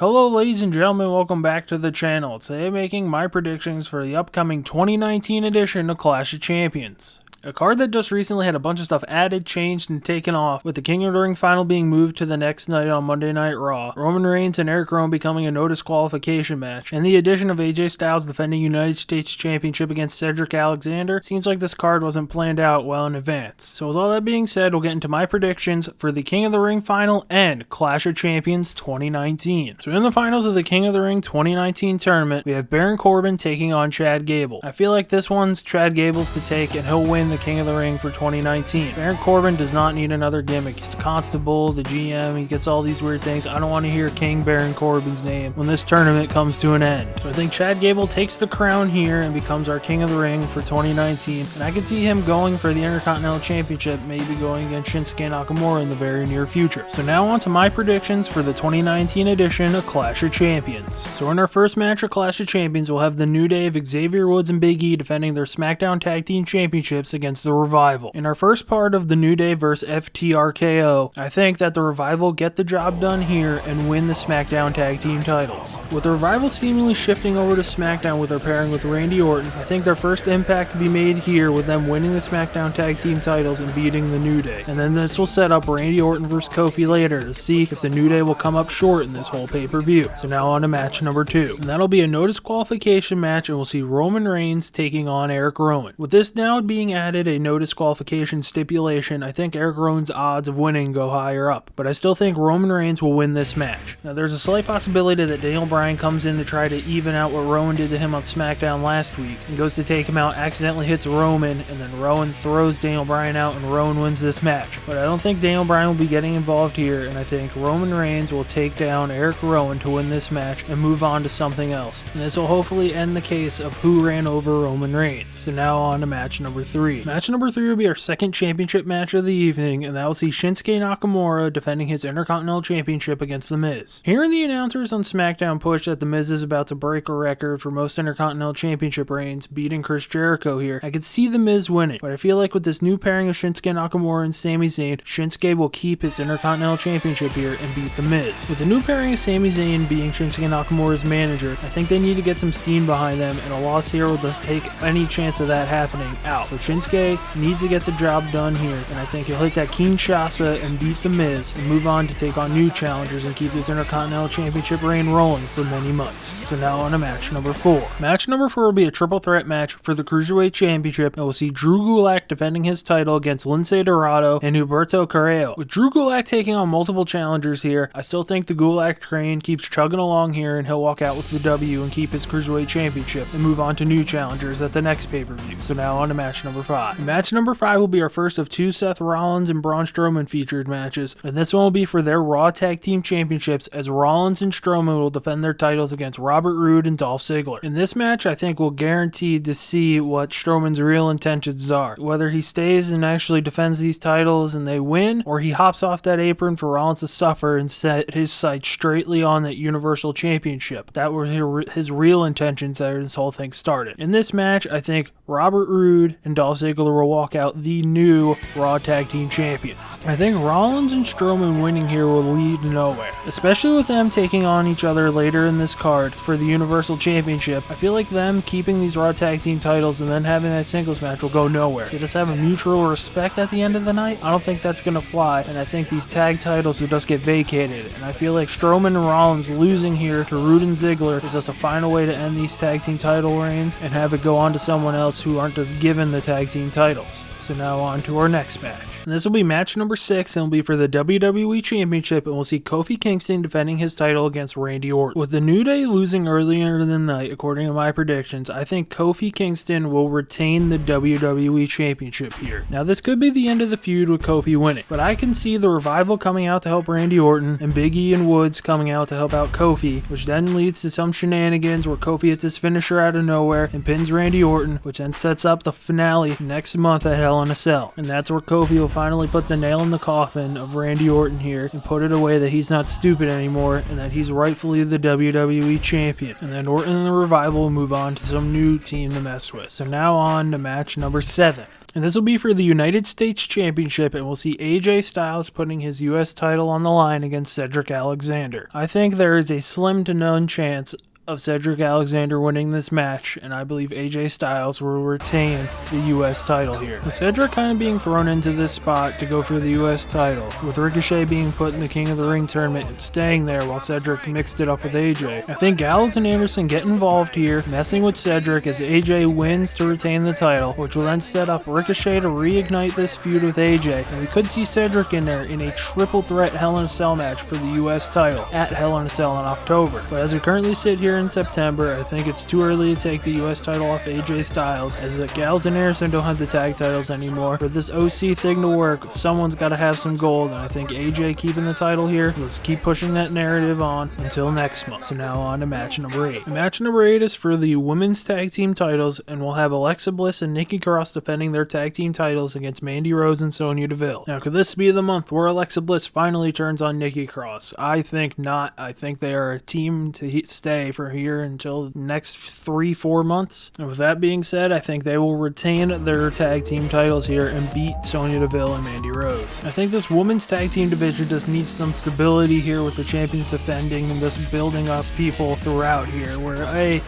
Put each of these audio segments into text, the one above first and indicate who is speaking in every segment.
Speaker 1: Hello ladies and gentlemen, welcome back to the channel. Today I'm making my predictions for the upcoming 2019 edition of Clash of Champions. A card that just recently had a bunch of stuff added, changed, and taken off, with the King of the Ring final being moved to the next night on Monday Night Raw, Roman Reigns and Erick becoming a no disqualification match, and the addition of AJ Styles defending United States Championship against Cedric Alexander. Seems like this card wasn't planned out well in advance. So with all that being said, we'll get into my predictions for the King of the Ring final and Clash of Champions 2019. So in the finals of the King of the Ring 2019 tournament, we have Baron Corbin taking on Chad Gable. I feel like this one's Chad Gable's to take, and he'll win the King of the Ring for 2019. Baron Corbin does not need another gimmick. He's the constable, the GM, he gets all these weird things. I don't want to hear King Baron Corbin's name when this tournament comes to an end. So I think Chad Gable takes the crown here and becomes our King of the Ring for 2019. And I can see him going for the Intercontinental Championship, maybe going against Shinsuke Nakamura in the very near future. So now on to my predictions for the 2019 edition of Clash of Champions. So in our first match of Clash of Champions, we'll have the New Day of Xavier Woods and Big E defending their SmackDown Tag Team Championships against the Revival. In our first part of the New Day vs FTRKO, I think that the Revival get the job done here and win the SmackDown Tag Team titles. With the Revival seemingly shifting over to SmackDown with their pairing with Randy Orton, I think their first impact could be made here with them winning the SmackDown Tag Team titles and beating the New Day. And then this will set up Randy Orton vs Kofi later to see if the New Day will come up short in this whole pay-per-view. So now on to match number 2. And that'll be a no disqualification match, and we'll see Roman Reigns taking on Erick Rowan. With this now being added a no disqualification stipulation, I think Erick Rowan's odds of winning go higher up, but I still think Roman Reigns will win this match. Now there's a slight possibility that Daniel Bryan comes in to try to even out what Rowan did to him on SmackDown last week, and goes to take him out, accidentally hits Roman, and then Rowan throws Daniel Bryan out and Rowan wins this match. But I don't think Daniel Bryan will be getting involved here, and I think Roman Reigns will take down Erick Rowan to win this match and move on to something else. And this will hopefully end the case of who ran over Roman Reigns. So now on to match number 3. Match number 3 will be our second championship match of the evening, and that will see Shinsuke Nakamura defending his Intercontinental Championship against The Miz. Hearing the announcers on SmackDown push that The Miz is about to break a record for most Intercontinental Championship reigns, beating Chris Jericho here, I could see The Miz winning, but I feel like with this new pairing of Shinsuke Nakamura and Sami Zayn, Shinsuke will keep his Intercontinental Championship here and beat The Miz. With the new pairing of Sami Zayn being Shinsuke Nakamura's manager, I think they need to get some steam behind them, and a loss here will just take any chance of that happening out. So Shinsuke needs to get the job done here, and I think he'll hit that Kinshasa and beat The Miz and move on to take on new challengers and keep this Intercontinental Championship reign rolling for many months. So now on to match number 4. Match number 4 will be a triple threat match for the Cruiserweight Championship, and we'll see Drew Gulak defending his title against Lince Dorado and Humberto Carrillo. With Drew Gulak taking on multiple challengers here, I still think the Gulak train keeps chugging along here, and he'll walk out with the W and keep his Cruiserweight Championship and move on to new challengers at the next pay-per-view. So now on to match number 5. Match number 5 will be our first of 2 Seth Rollins and Braun Strowman featured matches, and this one will be for their Raw Tag Team Championships, as Rollins and Strowman will defend their titles against Robert Roode and Dolph Ziggler. In this match, I think we're guaranteed to see what Strowman's real intentions are, whether he stays and actually defends these titles and they win, or he hops off that apron for Rollins to suffer and set his sights straightly on that Universal Championship. That were his real intentions that this whole thing started. In this match, I think Robert Roode and Dolph Ziggler will walk out the new Raw Tag Team Champions. I think Rollins and Strowman winning here will lead nowhere, especially with them taking on each other later in this card for the Universal Championship. I feel like them keeping these Raw Tag Team titles and then having that singles match will go nowhere. They just have a mutual respect at the end of the night. I don't think that's going to fly, and I think these tag titles will just get vacated, and I feel like Strowman and Rollins losing here to Roode and Ziggler is just a final way to end these tag team title reigns and have it go on to someone else who aren't just given the tag team titles. So now on to our next match. And this will be match number 6, and will be for the WWE Championship, and we'll see Kofi Kingston defending his title against Randy Orton. With the New Day losing earlier in the night, according to my predictions, I think Kofi Kingston will retain the WWE Championship here. Now this could be the end of the feud with Kofi winning, but I can see the Revival coming out to help Randy Orton, and Big E and Woods coming out to help out Kofi, which then leads to some shenanigans where Kofi hits his finisher out of nowhere and pins Randy Orton, which then sets up the finale next month at Hell in a Cell. And that's where Kofi will finally put the nail in the coffin of Randy Orton here and put it away that he's not stupid anymore and that he's rightfully the WWE Champion. And then Orton and the Revival will move on to some new team to mess with. So now on to match number 7. And this will be for the United States Championship, and we'll see AJ Styles putting his US title on the line against Cedric Alexander. I think there is a slim to none chance of Cedric Alexander winning this match, and I believe AJ Styles will retain the US title here. With Cedric kind of being thrown into this spot to go for the US title, with Ricochet being put in the King of the Ring tournament and staying there while Cedric mixed it up with AJ. I think Gallows and Anderson get involved here, messing with Cedric as AJ wins to retain the title, which will then set up Ricochet to reignite this feud with AJ, and we could see Cedric in there in a triple threat Hell in a Cell match for the US title at Hell in a Cell in October. But as we currently sit here in September, I think it's too early to take the US title off AJ Styles, as the Gallows and Anderson don't have the tag titles anymore. For this OC thing to work, someone's got to have some gold, and I think AJ keeping the title here, let's keep pushing that narrative on until next month. So now on to match number 8. Match number 8 is for the women's tag team titles, and we'll have Alexa Bliss and Nikki Cross defending their tag team titles against Mandy Rose and Sonya Deville. Now, could this be the month where Alexa Bliss finally turns on Nikki Cross? I think not. I think they are a team to stay for here until the next 3-4 months. And with that being said, I think they will retain their tag team titles here and beat Sonya Deville and Mandy Rose. I think this women's tag team division just needs some stability here with the champions defending and just building up people throughout here, where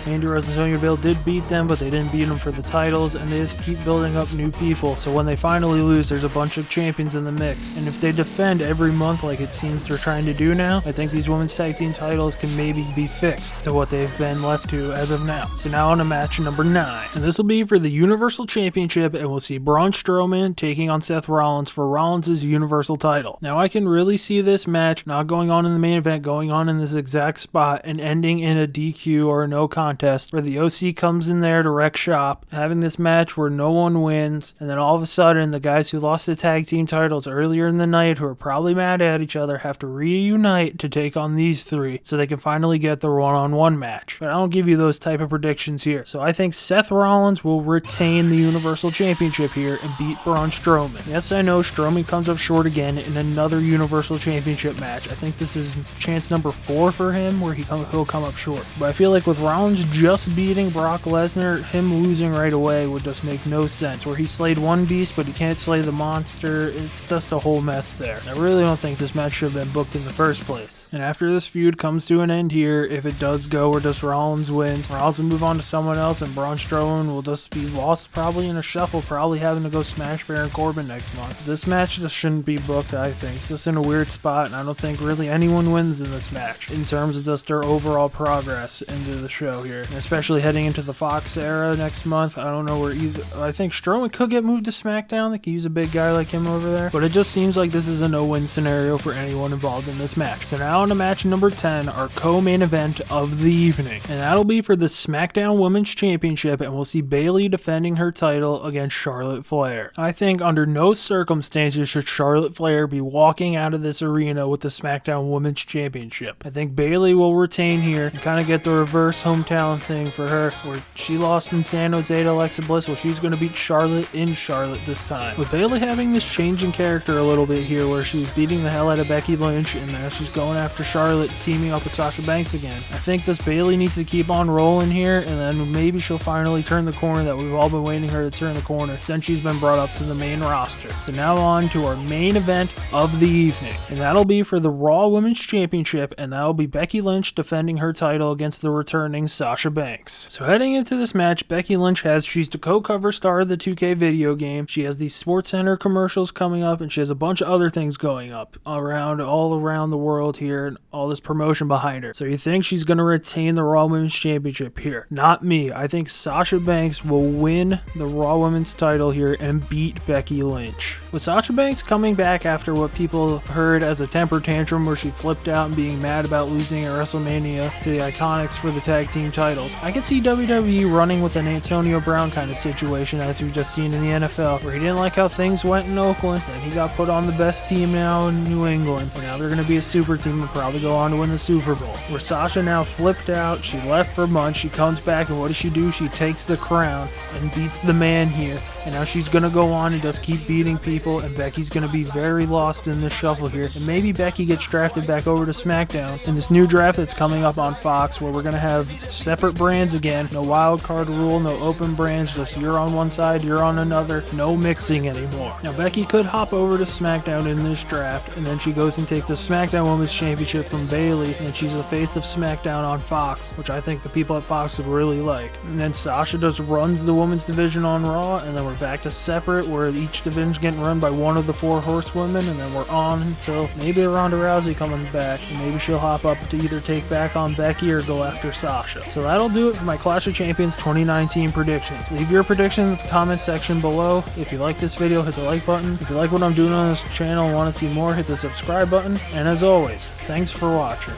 Speaker 1: Mandy Rose and Sonya Deville did beat them, but they didn't beat them for the titles, and they just keep building up new people, so when they finally lose, there's a bunch of champions in the mix. And if they defend every month like it seems they're trying to do now, I think these women's tag team titles can maybe be fixed to what they've been left to as of now. So now on to match number 9, and this will be for the Universal Championship, and we'll see Braun Strowman taking on Seth Rollins for Rollins' Universal title. Now I can really see this match not going on in the main event, going on in this exact spot and ending in a DQ or a no contest, where the OC comes in there to wreck shop, having this match where no one wins, and then all of a sudden the guys who lost the tag team titles earlier in the night, who are probably mad at each other, have to reunite to take on these three so they can finally get the one-on-one match. But I don't give you those type of predictions here. So I think Seth Rollins will retain the Universal Championship here and beat Braun Strowman. Yes, I know Strowman comes up short again in another Universal Championship match. I think this is chance number 4 for him where he'll come up short. But I feel like with Rollins just beating Brock Lesnar, him losing right away would just make no sense. Where he slayed one beast but he can't slay the monster, it's just a whole mess there. I really don't think this match should have been booked in the first place. And after this feud comes to an end here, if it does go where just Rollins wins, Rollins will move on to someone else, and Braun Strowman will just be lost probably in a shuffle, probably having to go smash Baron Corbin next month. This match just shouldn't be booked, I think. It's just in a weird spot, and I don't think really anyone wins in this match in terms of just their overall progress into the show here. And especially heading into the Fox era next month, I don't know where either. I think Strowman could get moved to SmackDown. They could use a big guy like him over there, but it just seems like this is a no-win scenario for anyone involved in this match. So now on to match number 10, our co-main event of the evening, and that'll be for the SmackDown Women's Championship, and we'll see Bayley defending her title against Charlotte Flair. I think under no circumstances should Charlotte Flair be walking out of this arena with the SmackDown Women's Championship. I think Bayley will retain here and kind of get the reverse hometown thing for her, where she lost in San Jose to Alexa Bliss. Well, she's going to beat Charlotte in Charlotte this time. With Bayley having this change in character a little bit here, where she was beating the hell out of Becky Lynch, and now she's going after Charlotte, teaming up with Sasha Banks again. I think this Bayley needs to keep on rolling here, and then maybe she'll finally turn the corner that we've all been waiting her to turn the corner since she's been brought up to the main roster. So now on to our main event of the evening, and that'll be for the Raw Women's Championship, and that'll be Becky Lynch defending her title against the returning Sasha Banks. So heading into this match, Becky Lynch she's the co-cover star of the 2K video game. She has these SportsCenter commercials coming up, and she has a bunch of other things going up all around the world here, and all this promotion behind her. So you think she's going to retain the Raw Women's Championship here? Not me. I think Sasha Banks will win the Raw Women's title here and beat Becky Lynch. With Sasha Banks coming back after what people have heard as a temper tantrum where she flipped out and being mad about losing at WrestleMania to the Iconics for the tag team titles, I could see WWE running with an Antonio Brown kind of situation as we've just seen in the NFL, where he didn't like how things went in Oakland, and he got put on the best team now in New England, and now they're going to be a super team and probably go on to win the Super Bowl. Where Sasha now flips flipped out. She left for months. She comes back, and what does she do? She takes the crown and beats the man here. And now she's going to go on and just keep beating people, and Becky's going to be very lost in this shuffle here. And maybe Becky gets drafted back over to SmackDown in this new draft that's coming up on Fox, where we're going to have separate brands again. No wild card rule, no open brands, just you're on one side, you're on another. No mixing anymore. Now, Becky could hop over to SmackDown in this draft, and then she goes and takes the SmackDown Women's Championship from Bayley, and she's the face of SmackDown on Fox, which I think the people at Fox would really like. And then Sasha just runs the women's division on Raw, and then we're back to separate, where each division's getting run by one of the 4 horsewomen, and then we're on until maybe Ronda Rousey coming back, and maybe she'll hop up to either take back on Becky or go after Sasha. So that'll do it for my Clash of Champions 2019 predictions. Leave your predictions in the comment section below. If you like this video, hit the like button. If you like what I'm doing on this channel and want to see more, hit the subscribe button. And as always, thanks for watching.